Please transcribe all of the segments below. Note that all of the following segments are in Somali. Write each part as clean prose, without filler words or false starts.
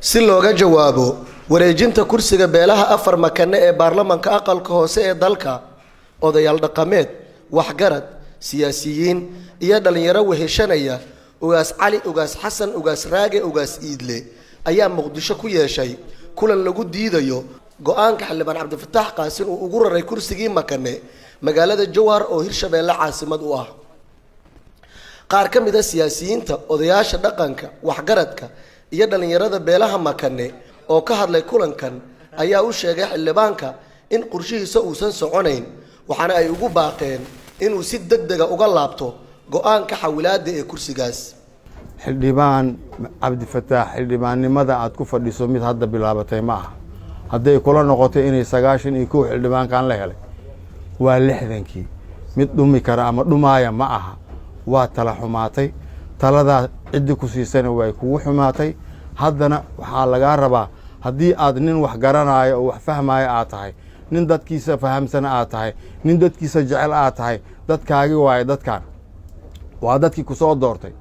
si looga jawaabo wareejinta kursiga beelaha afar makane ee baarlamaanka aqalka hoose ee dalka odayaal dhaqameed waxgarad siyaasiyiin iyo dhalinyaro weheshanaya ugaas cali ugaas xasan ugaas raage ugaas iidle ayaa muqdisho ku yeeshay kulan lagu diidayo go'aanka xildhibaan cabdifataax qaasin uu ugu raray kursigii makane magaalada jowhar oo hirshabeelle caasimad u ah qaar ka mid ah siyaasiyiinta odayaasha dhaqanka waxgaradka iyo dhalinyarada beelaha makane oo ka hadlay kulankan ayaa u sheegay xildhibaanka in qorshihiisa uusan soconayn waxaana ay ugu baaqeen inuu si degdeg ah uga laabto go'aanka xawilaada ee kursigaas xildhibaan cabdifataax xildhibaannimada aad ku fadhiso mid hadda bilaabatay ma aha hadday kula noqoto inay 91 xildhibaankan la helay waa 60kii mid dhumi kara ama dhumaaya ma aha waa tala xumaatay taladaa ciddi ku siisana way kugu xumaatay haddana waxaa lagaa rabaa haddii aad nin wax garanaayo oo wax fahmaayo aad tahay nin dadkiisa fahamsana aad tahay nin dadkiisa jecel aad tahay dadkaagi waaye dadkan waa dadkii ku soo doortay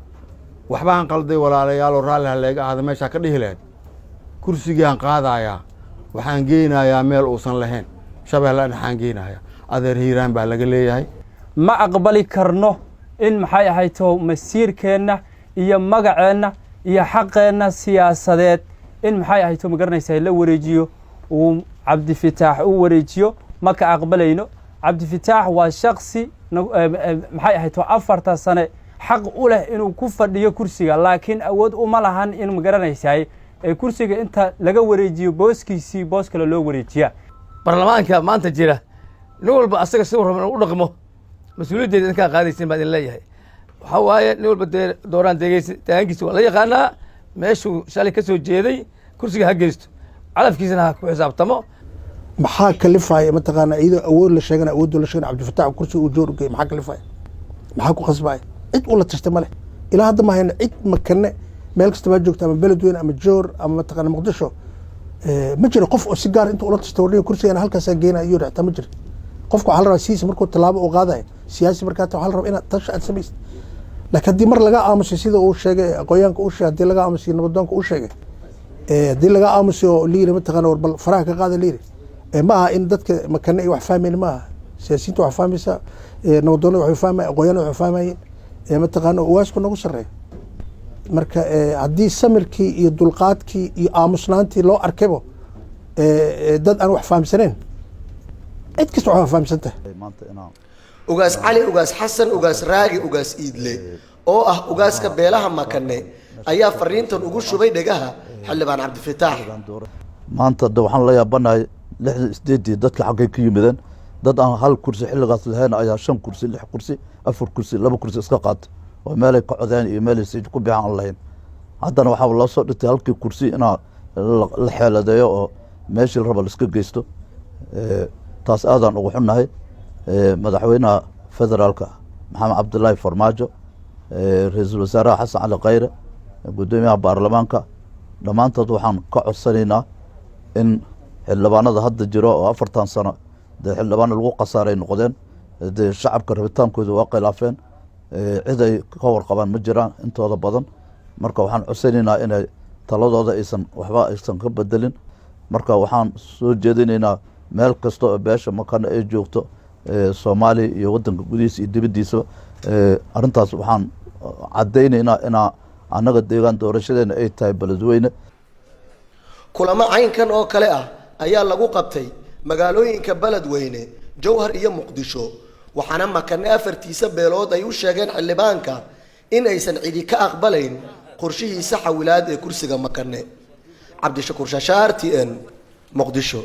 waxbaan qalday walaalayaal oo raalli haleega ahada meeshaa ka dhihi lahayd kursigaan qaadayaa waxaan geynayaa meel uusan lahayn shabeelle dhaxaan geynayaa adeer hiiraan baa laga leeyahay ma aqbali karno in maxay ahayto masiirkeenna iyo magaceenna iyo xaqeenna siyaasadeed in maxay ahayto ma garanaysaa la wareejiyo uu cabdifataax u wareejiyo ma ka aqbalayno cabdifataax waa shakhsi maxay ahayto 4 sano xaq u leh inuu ku fadhiyo kursiga laakiin awood uma lahan in ma garanaysaa kursiga inta laga wareejiyo booskiisii boos kale loo wareejiya baarlamaanka maanta jira nin walba asaga si rabo inuu u dhaqmo mas'uuliyaddeeda inka qaadaysan baad in leeyahay waxa waaye nin walba dooraan deegaankiisa waa la yaqaanaa meeshuu shalay ka soo jeeday kursiga ha geysto calafkiisana ha ku xisaabtamo maxaa kalifaya mataqaana iyadoo awood la sheegana awood la sheegana cabdifataax kursiga uu joor u geeyay maxaa kalifaya maxaa ku qasbaya cid ula tashtay male ilaa hadda ma hayna cid makane meel kasta baa joogta ama beledweyne ama joor ama mataqaana muqdisho ma jiro qof oo si gaar inta ula tashtay warniga kursiga halkaasaan geynaa iyo rixta ma jiro qofku waxaa la rabaa siisa markuu tallaabo uu qaadayo siyaasi markaa waxaa la rabaa inaad tashi aad samaysid laakiin haddii mar laga aamusay sida uu sheegay aqoonyaanka uu sheegay haddii laga aamusay nabadoonka uu sheegay haddii laga aamusay oo liiri mataqaana war bal faraha ka qaada liiri ma aha in dadka makane ay wax fahmayeen ma aha siyaasiyiinta wax fahmaysa nabadoonada wax fahmayeen aqoonyaanada wax fahmayeen mataqaana uwaasku nagu sarreeyo marka haddii samirkii iyo dulqaadkii iyo aamusnaantii loo arkaybo dad aan wax fahamsaneen cid kasta wax fahamsan tahay ugaas cali ugaas xasan ugaas raagi ugaas iidle oo ah ugaaska beelaha makane ayaa fariintan ugu shubay dhegaha xildhibaan cabdifataax maanta waxaan la yaabanahay 68 dadka xaqay ka yimideen dad aan hal kursi xilligaas lahayn ayaa 5 kursi 6 kursi 4 kursi 2 kursi iska qaatay oo meel ay ka codeen iyo meel ay si ku bixan aan lahayn haddana waxaa la soo dhigtay halkii kursi inaa la xeeladeeyo oo meeshii la rabo la iska geysto taas aadan ugu xunnahay madaxweynaha federaalka maxamed cabdullaahi farmaajo ra'iisul wasaaraha xasan cali khayre gudoomiyaha baarlamaanka dhammaantood waxaan ka codsanaynaa in xildhibaanada hadda jiro oo 4 sano dee xildhibaano lagu qasaaray noqdeen dee shacabka rabitaankooda waa khilaafeen cid ay ka warqabaan ma jiraan intooda badan marka waxaan codsanaynaa inay taladooda waxba aysan ka bedelin marka waxaan soo jeedinaynaa meel kasta oo beesha makane ay joogto Soomaaliya iyo wadanka gudihiisa iyo dibadiisa arintaas waxaan cadeynaynaa inaa annaga deegaan doorashadeena ay tahay beledweyne kulamo caynkan oo kale ah ayaa lagu qabtay magaalooyinka beledweyne jowhar iyo muqdisho waxaana makane afartiisa beelood ay u sheegeen xildhibaanka in aysan cidi ka aqbalayn qorshihiisa xawilaad ee kursiga makane cabdishakuur shashaar TN muqdisho.